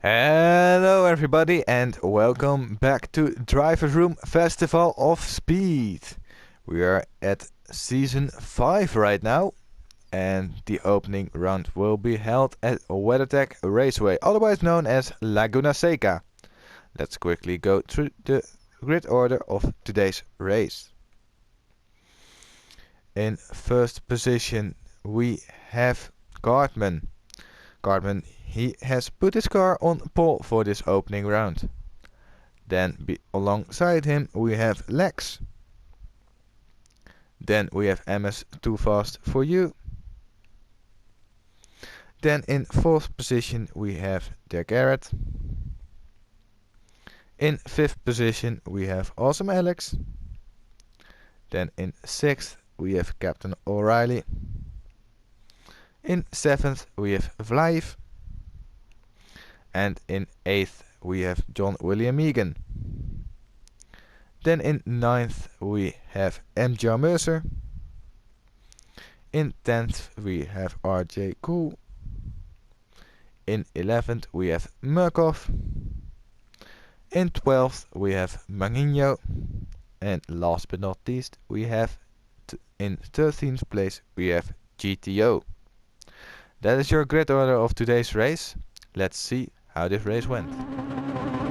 Hello everybody and welcome back to Driversroom Festival of Speed. We are at Season 5 right now and the opening round will be held at WeatherTech Raceway, otherwise known as Laguna Seca. Let's quickly go through the grid order of today's race. In first position we have Cartman. He has put his car on pole for this opening round. Then alongside him we have Lex. Then we have MS Too Fast For You. Then in fourth position we have Der Garrett. In fifth position we have Awesome Alex. Then in sixth we have Captain O'Reilly. In seventh we have Vlaev. And in 8th we have John William Egan. Then in 9th we have MJ Mercer. In 10th we have RJ Cool. In 11th we have Murkoff. In 12th we have Magninho. And last but not least we have in 13th place we have GTO. That is your grid order of today's race. Let's see how this race went.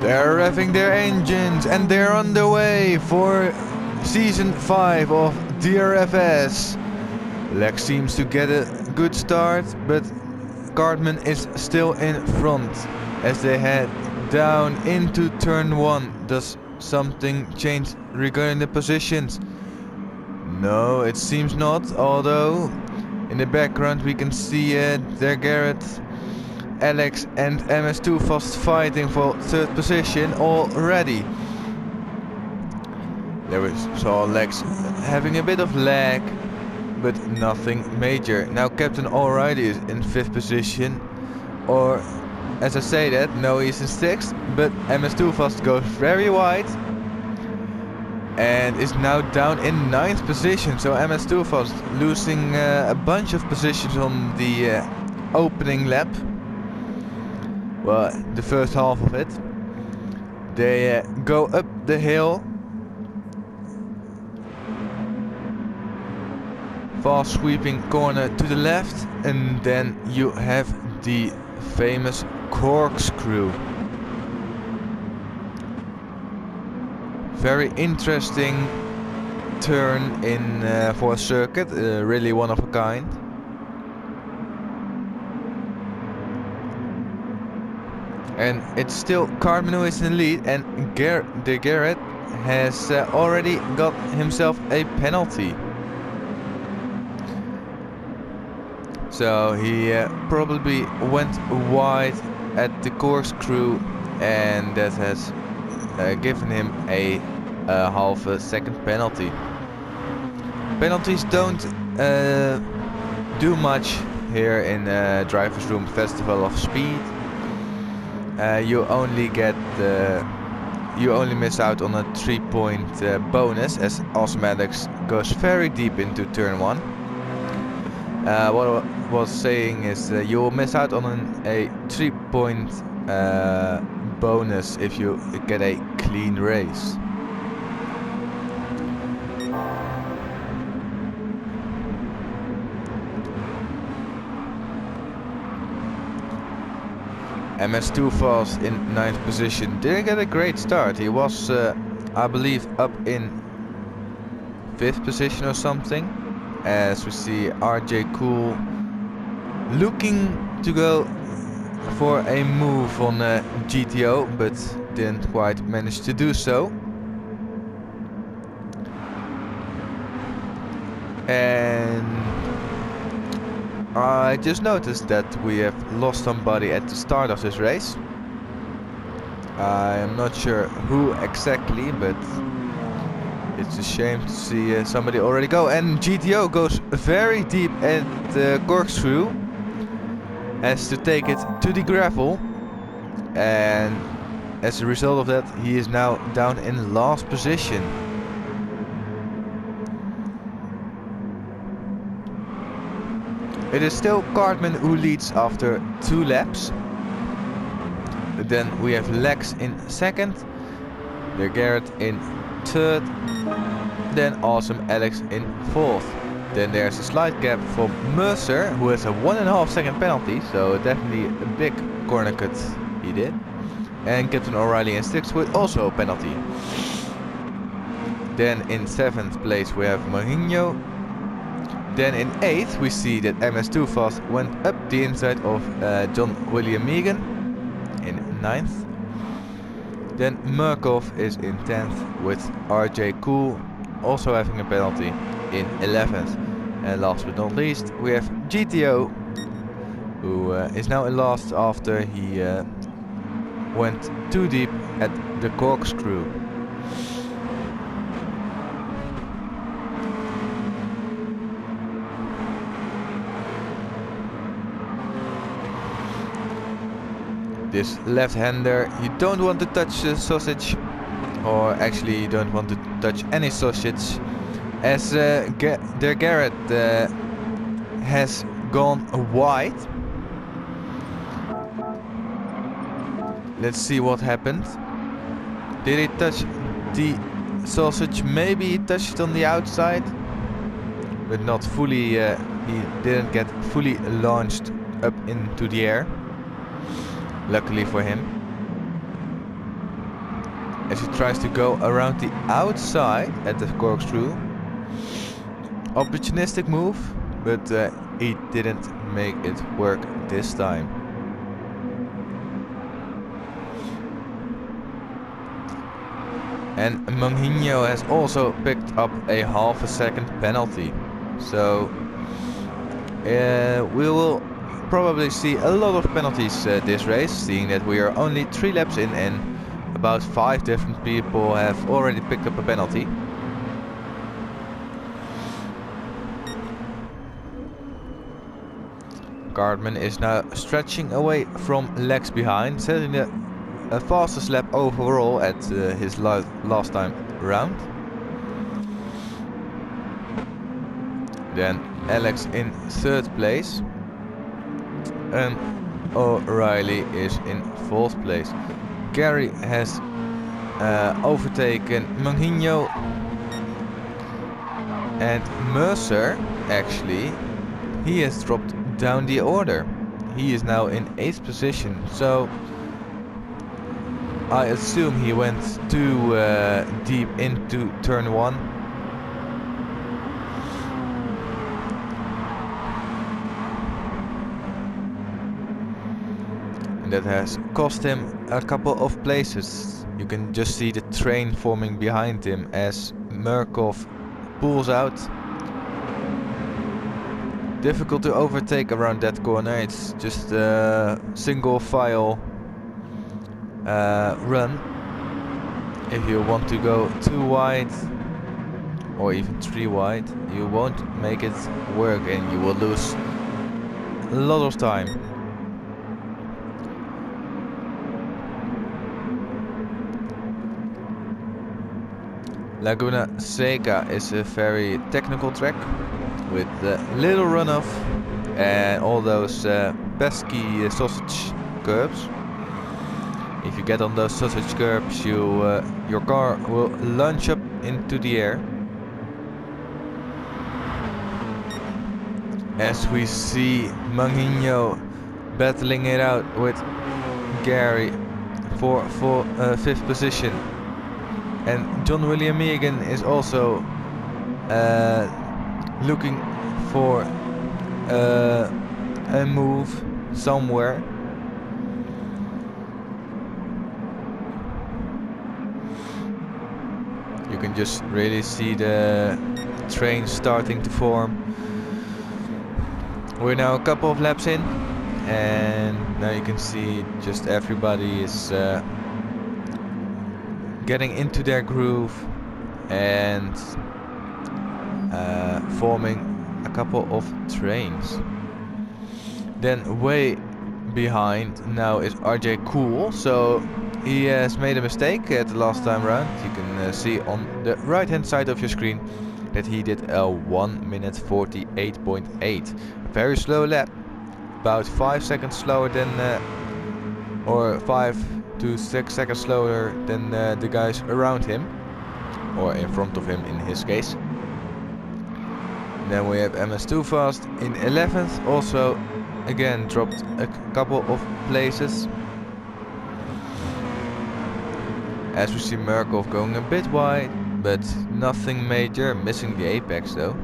They're revving their engines and they're on the way for Season 5 of DRFS. Lex seems to get a good start, but Cartman is still in front as they head down into turn 1. Does something change regarding the positions? No, it seems not, although in the background we can see Der Garrett, Alex and MS2 fast fighting for third position already. There we saw Lex having a bit of lag, but nothing major. Now Captain O'Reilly is in 5th position, or as I say that, no, he's in 6th, but MS2 fast goes very wide and is now down in 9th position. So MS2 fast losing a bunch of positions on the opening lap. Well, the first half of it. They go up the hill. Fast sweeping corner to the left, and then you have the famous corkscrew. Very interesting turn in for a circuit, really one of a kind. And it's still Cartman who is in the lead, and De Garrett has already got himself a penalty. So he probably went wide at the corkscrew, and that has given him a half a second penalty. Penalties don't do much here in Driversroom Festival of Speed. You only miss out on a 3-point bonus, as Awesome Alex goes very deep into turn 1. What I was saying is you will miss out on a 3-point bonus if you get a clean race. MS2 Fast in 9th position didn't get a great start. He was, I believe, up in 5th position or something. As we see RJ Cool looking to go for a move on GTO, but didn't quite manage to do so. And I just noticed that we have lost somebody at the start of this race. I am not sure who exactly, but it's a shame to see somebody already go. And GTO goes very deep at the corkscrew, has to take it to the gravel, and as a result of that he is now down in last position. It is still Cartman who leads after 2 laps. Then we have Lex in second, De Garrett in third, then Awesome Alex in fourth. Then there's a slight gap for Mercer, who has a 1.5 second penalty, so definitely a big corner cut he did. And Captain O'Reilly in sixth with also a penalty. Then in 7th place we have Mourinho. Then in 8th we see that MS2 Fast went up the inside of John William Megan in 9th. Then Murkoff is in 10th with RJ Cool also having a penalty in 11th. And last but not least we have GTO, who is now in last after he went too deep at the corkscrew. This left-hander, you don't want to touch the sausage, or actually you don't want to touch any sausage, as De Garrett has gone wide. Let's see what happened. Did he touch the sausage? Maybe he touched on the outside, but not fully. He didn't get fully launched up into the air. Luckily for him, as he tries to go around the outside at the corkscrew. Opportunistic move, but he didn't make it work this time. And Mourinho has also picked up a half a second penalty, so we will probably see a lot of penalties this race, seeing that we are only 3 laps in and about 5 different people have already picked up a penalty. Gardman is now stretching away from Lex behind, setting the fastest lap overall at his last time round. Then Alex in 3rd place. And O'Reilly is in 4th place. Gary has overtaken Mourinho, and Mercer, actually, he has dropped down the order. He is now in 8th position, so I assume he went too deep into turn 1. That has cost him a couple of places. You can just see the train forming behind him as Murkoff pulls out. Difficult to overtake around that corner. It's just a single file run. If you want to go too wide or even 3 wide, you won't make it work and you will lose a lot of time. Laguna Seca is a very technical track with little runoff and all those pesky sausage curbs. If you get on those sausage curbs, your car will lunge up into the air. As we see Mourinho battling it out with Gary for 5th position. And John William Megan is also looking for a move somewhere. You can just really see the train starting to form. We're now a couple of laps in, and now you can see just everybody is getting into their groove and forming a couple of trains. Then way behind now is RJ Cool, so he has made a mistake at the last time round. You can see on the right hand side of your screen that he did a 1 minute 48.8. Very slow lap, about 5 seconds slower than or 5 2 6 seconds slower than the guys around him, or in front of him in his case. Then we have MS2 Fast in 11th, also again dropped a couple of places. As we see Murkoff going a bit wide, but nothing major, missing the apex though.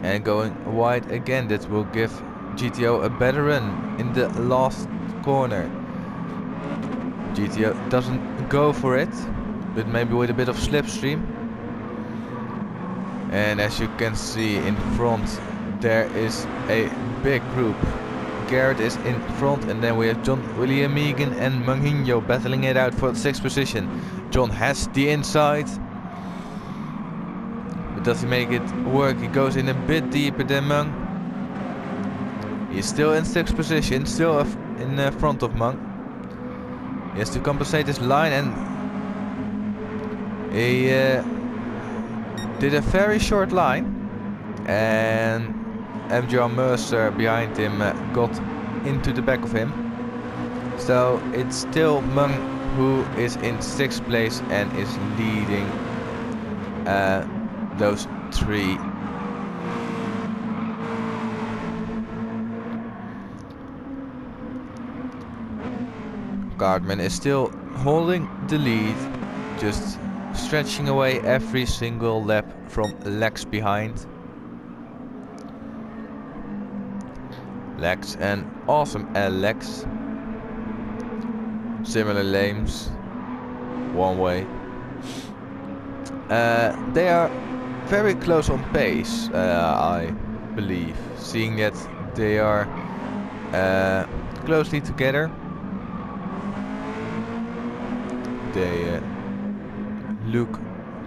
And going wide again, that will give GTO a better run in the last corner. GTO doesn't go for it, but maybe with a bit of slipstream. And as you can see in front, there is a big group. Garrett is in front, and then we have John, William Megan and Manginho battling it out for the 6th position. John has the inside, but does he make it work? He goes in a bit deeper than Mung. He's still in 6th position, still in front of Mung. He has to compensate his line, and he did a very short line, and MJR Mercer behind him got into the back of him. So it's still Mung who is in 6th place and is leading those 3. Cartman is still holding the lead, just stretching away every single lap from Lex behind. Lex and awesome Alex. Similar lanes, one way. They are very close on pace, I believe, seeing that they are closely together. They look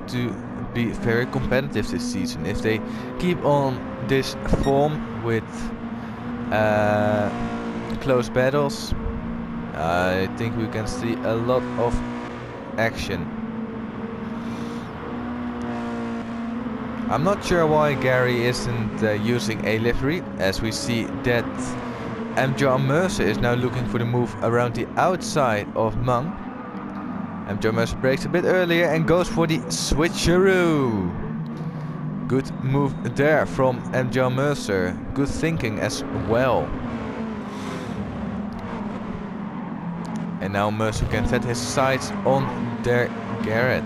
to be very competitive this season. If they keep on this form with close battles, I think we can see a lot of action. I'm not sure why Gary isn't using a livery, as we see that MJR Mercer is now looking for the move around the outside of Mung. MJR Mercer breaks a bit earlier and goes for the switcheroo. Good move there from MJR Mercer. Good thinking as well. And now Mercer can set his sights on their Garrett.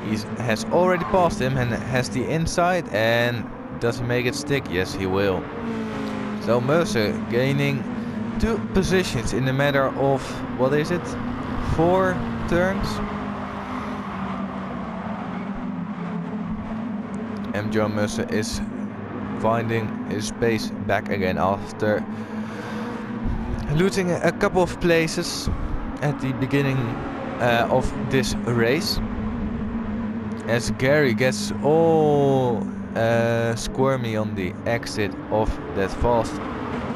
He has already passed him and has the inside, and does he make it stick? Yes, he will. So Mercer gaining 2 positions in a matter of, what is it, 4 turns. MJR Mercer is finding his pace back again after losing a couple of places at the beginning of this race. As Gary gets all squirmy on the exit of that fast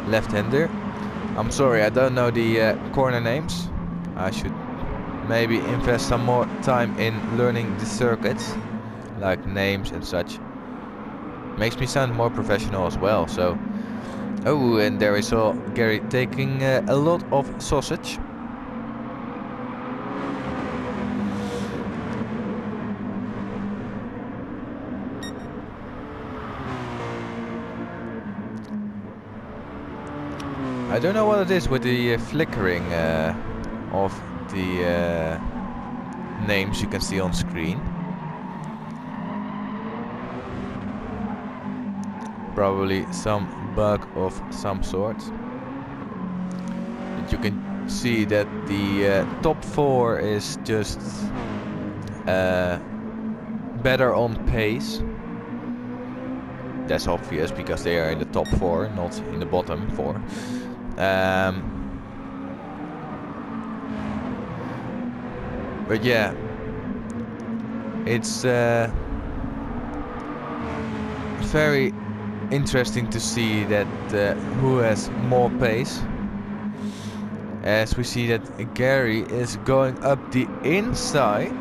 left-hander. I'm sorry, I don't know the corner names. I should maybe invest some more time in learning the circuits, like names and such. Makes me sound more professional as well. So, oh, and there we saw Gary taking a lot of sausage. I don't know what it is with the flickering of the names you can see on screen. Probably some bug of some sort. But you can see that the top 4 is just better on pace. That's obvious because they are in the top 4, not in the bottom 4. But yeah, it's very interesting to see that who has more pace. As we see that Gary is going up the inside,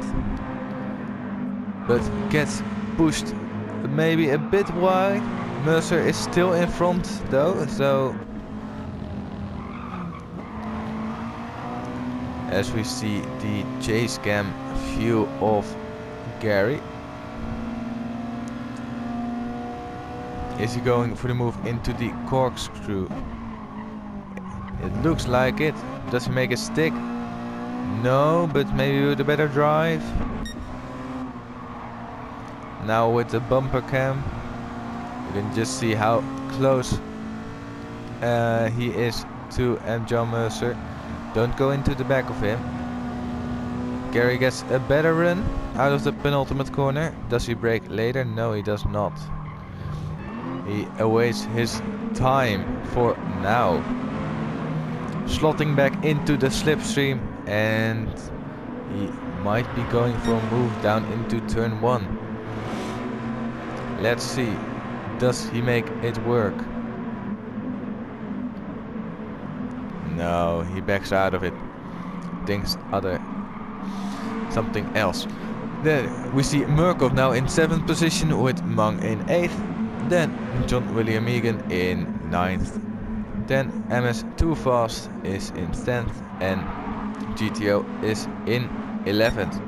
but gets pushed maybe a bit wide. Mercer is still in front though, so as we see the chase cam view of Gary. Is he going for the move into the corkscrew? It looks like it. Does he make a stick? No, but maybe with a better drive. Now with the bumper cam, you can just see how close he is to John Mercer. Don't go into the back of him. Gary gets a better run out of the penultimate corner. Does he brake later? No, he does not. He awaits his time for now. Slotting back into the slipstream, and he might be going for a move down into turn 1. Let's see, does he make it work? No, he backs out of it. Thinks something else. Then we see Murkoff now in 7th position with Mang in 8th. Then John William Egan in 9th. Then MS Too Fast is in 10th and GTO is in 11th.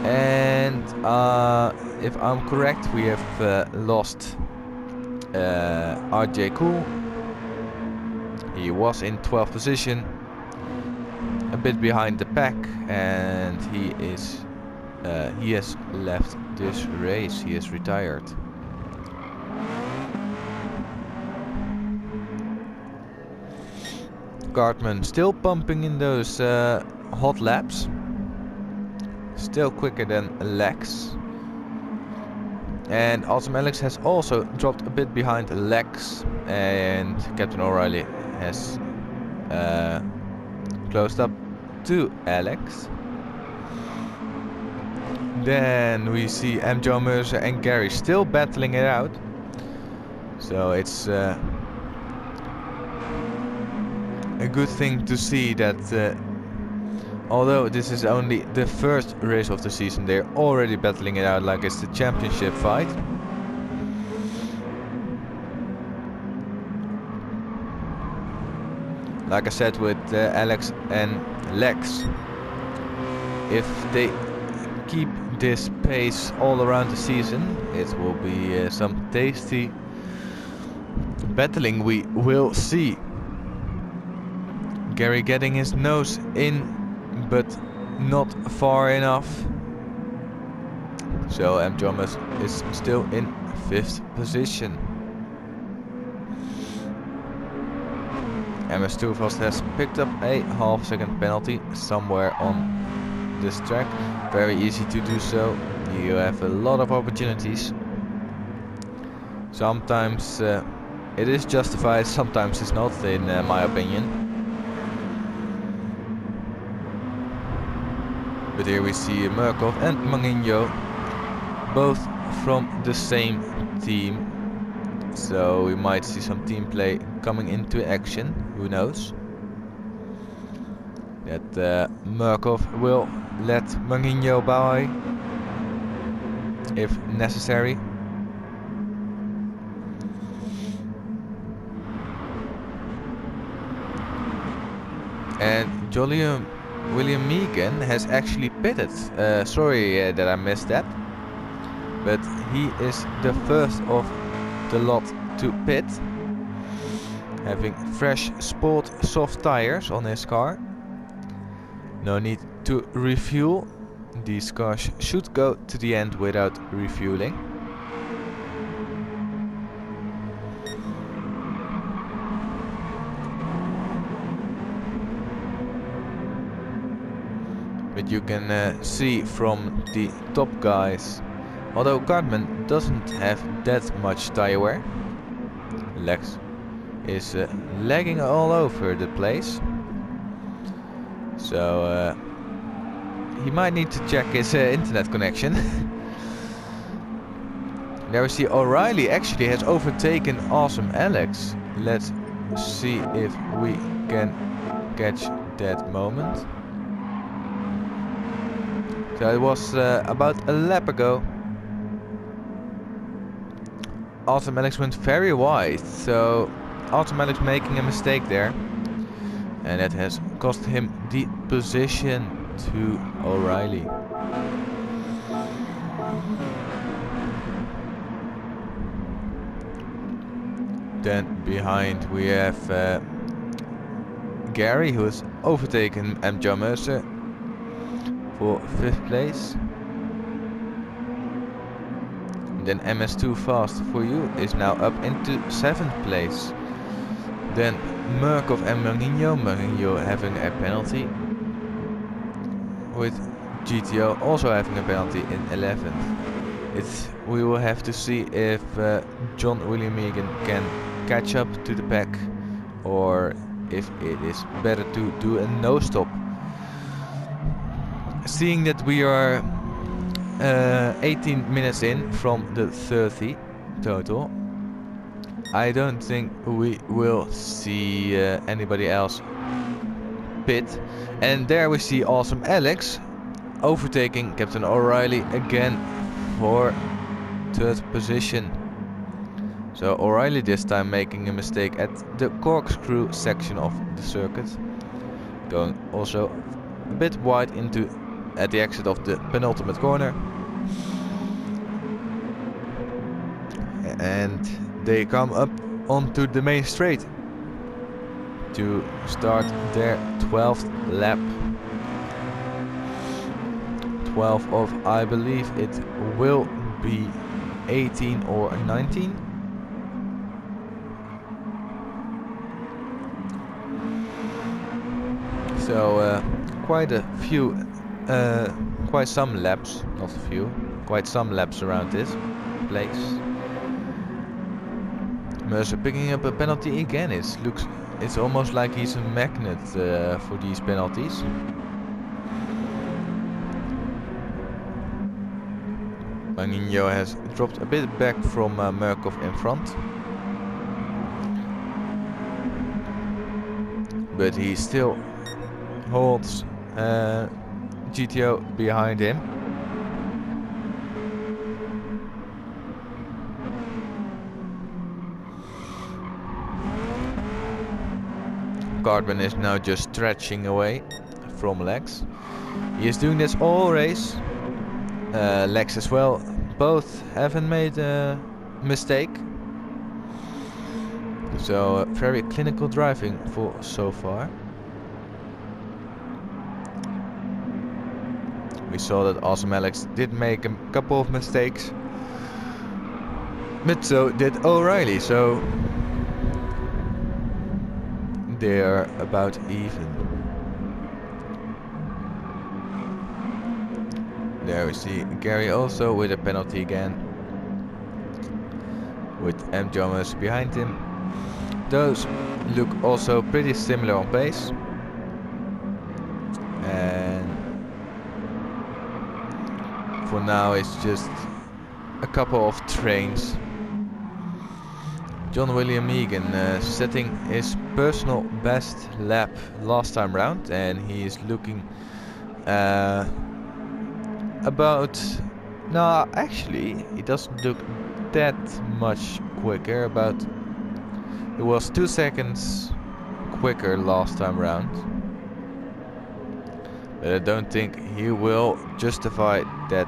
And if I'm correct, we have lost RJ Cool. He was in 12th position, a bit behind the pack, and he has left this race. He is retired. Cartman still pumping in those hot laps, still quicker than Lex. And Awesome Alex has also dropped a bit behind Lex, and Captain O'Reilly has closed up to Alex. Then we see John Mercer and Gary still battling it out. So it's a good thing to see that although this is only the first race of the season, they're already battling it out like it's the championship fight. Like I said with Alex and Lex, if they keep this pace all around the season, it will be some tasty battling we will see. Gary getting his nose in, but not far enough. So M. Thomas is still in 5th position. MS Too Fast has picked up a half-second penalty somewhere on this track. Very easy to do so. You have a lot of opportunities. Sometimes it is justified, sometimes it's not, in my opinion. But here we see Murkoff and Manginho, both from the same team. So we might see some team play coming into action, who knows. That Murkoff will let Manginho by if necessary. And William Megan has actually pitted. Sorry that I missed that. But he is the first of the lot to pit, having fresh sport soft tires on his car. No need to refuel. These cars should go to the end without refueling. But you can see from the top guys, although Cartman doesn't have that much tire wear, Lex is lagging all over the place. So he might need to check his internet connection. There we see O'Reilly actually has overtaken Awesome Alex. Let's see if we can catch that moment. So it was about a lap ago. Awesome Alex went very wide, so Awesome Alex making a mistake there. And that has cost him the position to O'Reilly. Then behind we have Gary, who has overtaken John Mercer for 5th place. Then MS2 Fast for You is now up into 7th place. Then Murkoff and Mourinho having a penalty, with GTO also having a penalty in 11th. We will have to see if John William Egan can catch up to the pack, or if it is better to do a no stop. Seeing that we are 18 minutes in from the 30 total, I don't think we will see anybody else pit. And there we see Awesome Alex overtaking Captain O'Reilly again for 3rd position. So O'Reilly this time making a mistake at the corkscrew section of the circuit, going also a bit wide at the exit of the penultimate corner. And they come up onto the main straight to start their 12th lap. 12 of, I believe it will be 18 or 19. So quite a few, quite some laps, not a few, quite some laps around this place. Mercer picking up a penalty again. It's almost like he's a magnet for these penalties. Mourinho has dropped a bit back from Murkoff in front, but he still holds GTO behind him. Cartman is now just stretching away from Lex. He is doing this all race. Lex as well. Both haven't made a mistake. So very clinical driving for so far. We saw that Awesome Alex did make a couple of mistakes, but so did O'Reilly, so they're about even. There we see Gary also with a penalty again, with M. Jonas behind him. Those look also pretty similar on pace. And for now it's just a couple of trains. John William Egan setting his personal best lap last time round, and he is looking about... No, actually he doesn't look that much quicker. It was 2 seconds quicker last time round, but I don't think he will justify that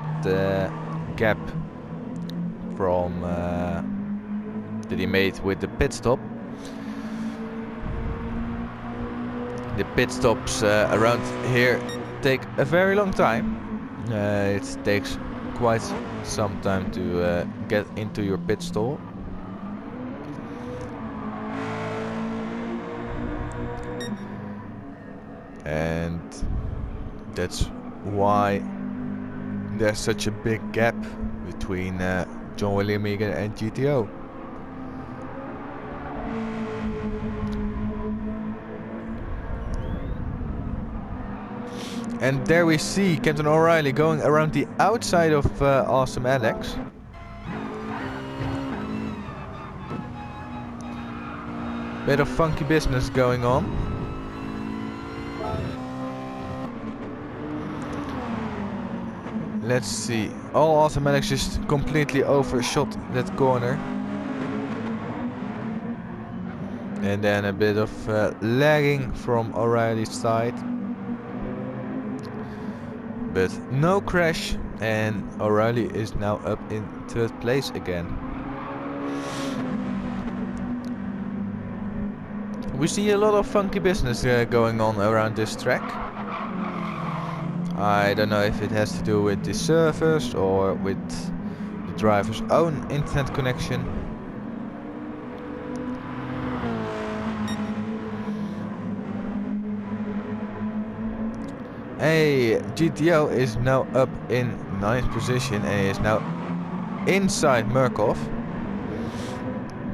gap from that he made with the pit stop. The pit stops around here take a very long time. It takes quite some time to get into your pit stall. And that's why there's such a big gap between John William Egan and GTO. And there we see Captain O'Reilly going around the outside of Awesome Alex. Bit of funky business going on. Let's see. All Awesome Alex just completely overshot that corner. And then a bit of lagging from O'Reilly's side. But no crash, and O'Reilly is now up in 3rd place again. We see a lot of funky business going on around this track. I don't know if it has to do with the servers or with the driver's own internet connection. Hey, GTO is now up in 9th position and is now inside Murkoff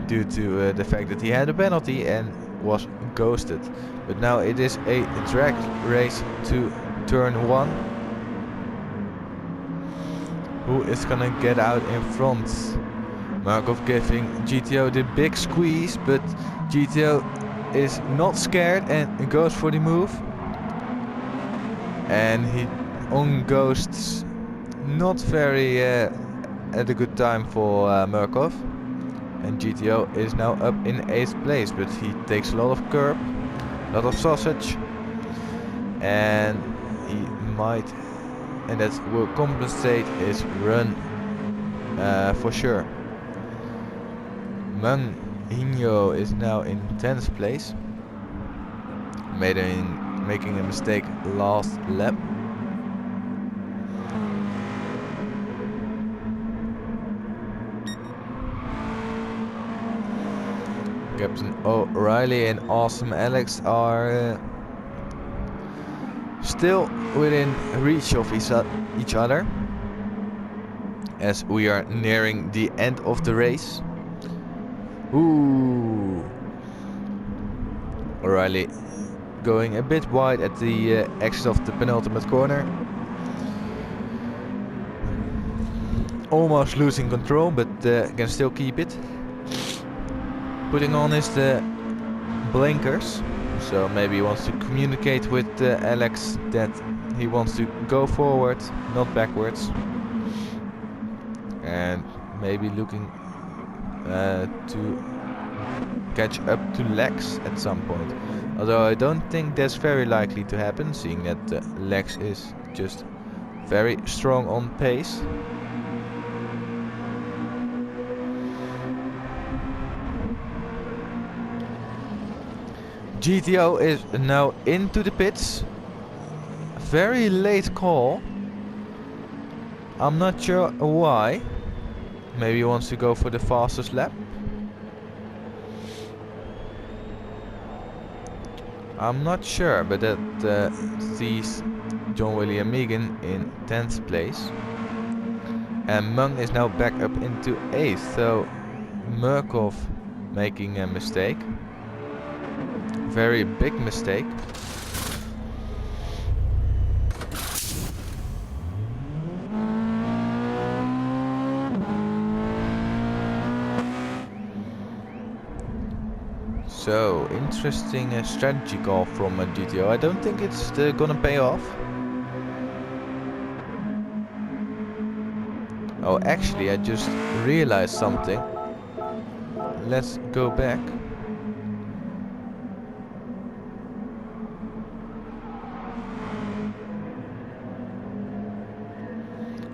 due to the fact that he had a penalty and was ghosted. But now it is a drag race to turn 1. Who is gonna get out in front? Murkoff giving GTO the big squeeze, but GTO is not scared and goes for the move. And he on ghosts, not very at a good time for Murkoff. And GTO is now up in 8th place, but he takes a lot of curb, a lot of sausage, and he might, and that will compensate his run for sure. Manginho is now in 10th place, making a mistake last lap. Captain O'Reilly and Awesome Alex are still within reach of each other as we are nearing the end of the race. Ooh, O'Reilly going a bit wide at the exit of the penultimate corner. Almost losing control, but can still keep it. Putting on his blinkers, so maybe he wants to communicate with Alex that he wants to go forward, not backwards. And maybe looking to catch up to Lex at some point. Although I don't think that's very likely to happen, seeing that Lex is just very strong on pace. GTO is now into the pits. Very late call. I'm not sure why. Maybe he wants to go for the fastest lap. I'm not sure, but that sees John William Megan in 10th place. And Mung is now back up into 8th, so Murkoff making a mistake. Very big mistake. So, interesting strategy call from GTO. I don't think it's gonna pay off. Oh, actually, I just realized something. Let's go back.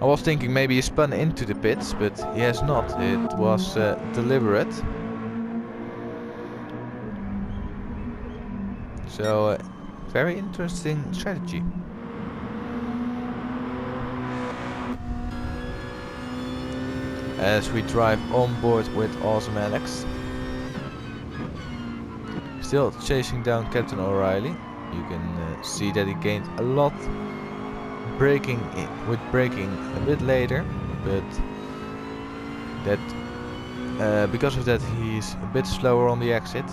I was thinking maybe he spun into the pits, but he has not. It was deliberate. So, very interesting strategy. As we drive on board with Awesome Alex. Still chasing down Captain O'Reilly. You can see that he gained a lot. Braking a bit later, but that because of that he's a bit slower on the exit.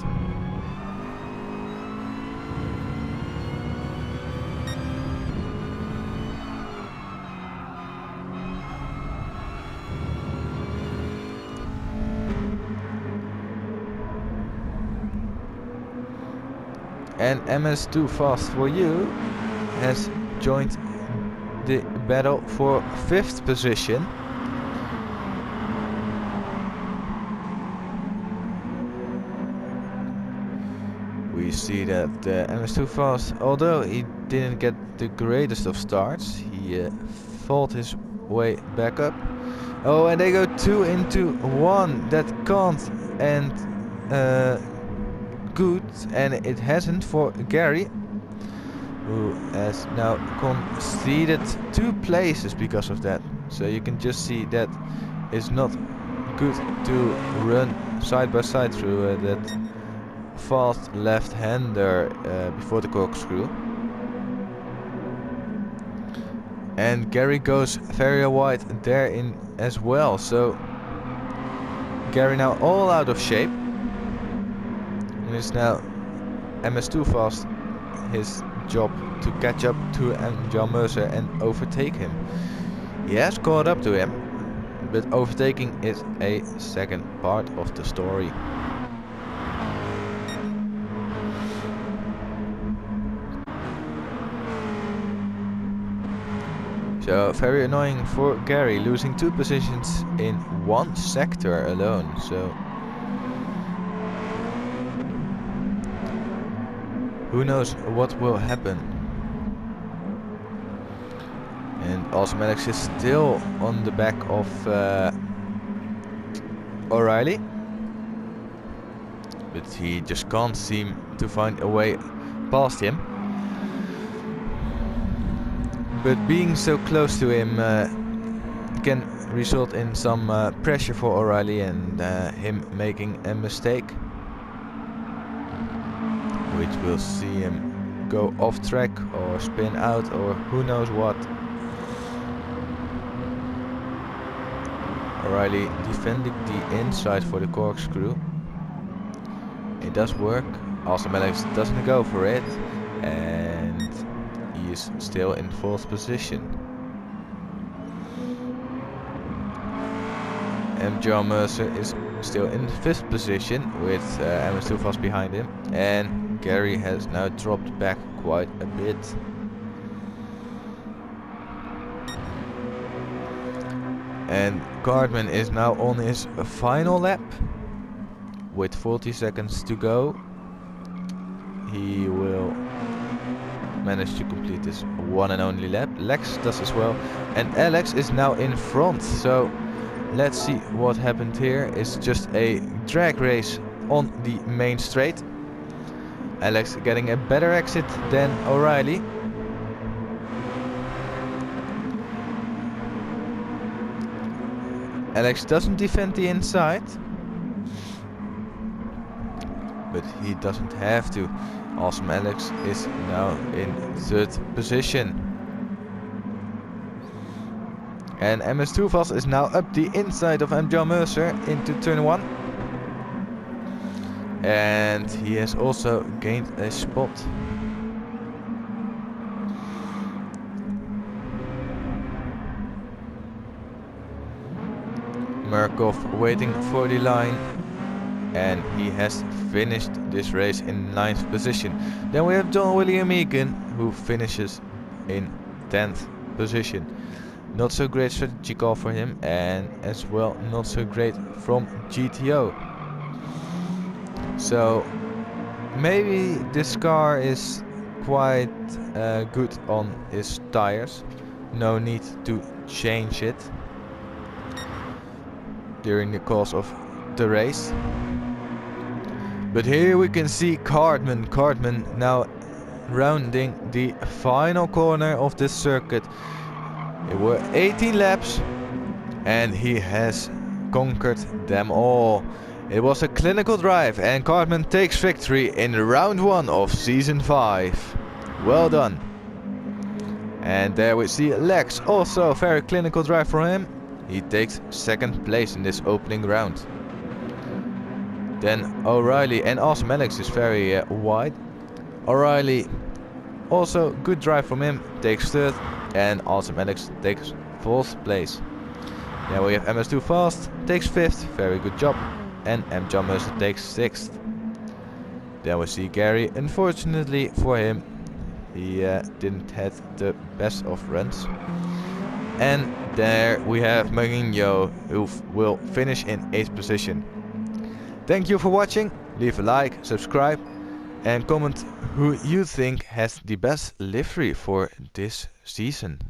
And MS Too Fast For You has joined the battle for 5th position. we see that MS Too Fast, although he didn't get the greatest of starts, he fought his way back up. Oh, and they go 2 into 1. That can't end good, and it hasn't for Gary, who has now conceded 2 places because of that. So you can just see that it's not good to run side by side through that fast left-hander before the corkscrew. And Gary goes very wide there in as well, so Gary now all out of shape, and it's now MS Too Fast his job to catch up to John Mercer and overtake him. He has caught up to him, but overtaking is a second part of the story. So very annoying for Gary, losing 2 positions in 1 sector alone. So who knows what will happen. And Awesome Alex is still on the back of O'Reilly, but he just can't seem to find a way past him. But being so close to him can result in some pressure for O'Reilly and him making a mistake, which will see him go off track or spin out or who knows what. O'Reilly defending the inside for the corkscrew. It does work. Awesome Alex doesn't go for it, and he is still in 4th position. And John Mercer is still in 5th position with MS Too Fast behind him, and Gary has now dropped back quite a bit. And Cartman is now on his final lap with 40 seconds to go. He will manage to complete this one and only lap. Lex does as well, and Alex is now in front. So let's see what happened here. It's just a drag race on the main straight. Alex getting a better exit than O'Reilly. Alex doesn't defend the inside, but he doesn't have to. Awesome Alex is now in 3rd position. And MS Too Fast is now up the inside of John Mercer into turn 1. And he has also gained a spot. Murkoff waiting for the line, and he has finished this race in 9th position. Then we have John William Egan, who finishes in 10th position. Not so great strategy call for him, and as well not so great from GTO. So maybe this car is quite good on his tires. No need to change it during the course of the race. But here we can see Cartman now rounding the final corner of this circuit. It were 18 laps and he has conquered them all. It was a clinical drive, and Cartman takes victory in round 1 of season 5. Well done. And there we see Lex, also a very clinical drive for him. He takes 2nd place in this opening round. Then O'Reilly and Awesome Alex is very wide. O'Reilly, also good drive from him, takes 3rd, and Awesome Alex takes 4th place. Then we have MS Too Fast, takes 5th, very good job, and John Mercer takes 6th. Then we see Gary, unfortunately for him, he didn't have the best of runs. And there we have Mourinho, who will finish in 8th position. Thank you for watching, leave a like, subscribe, And comment who you think has the best livery for this season.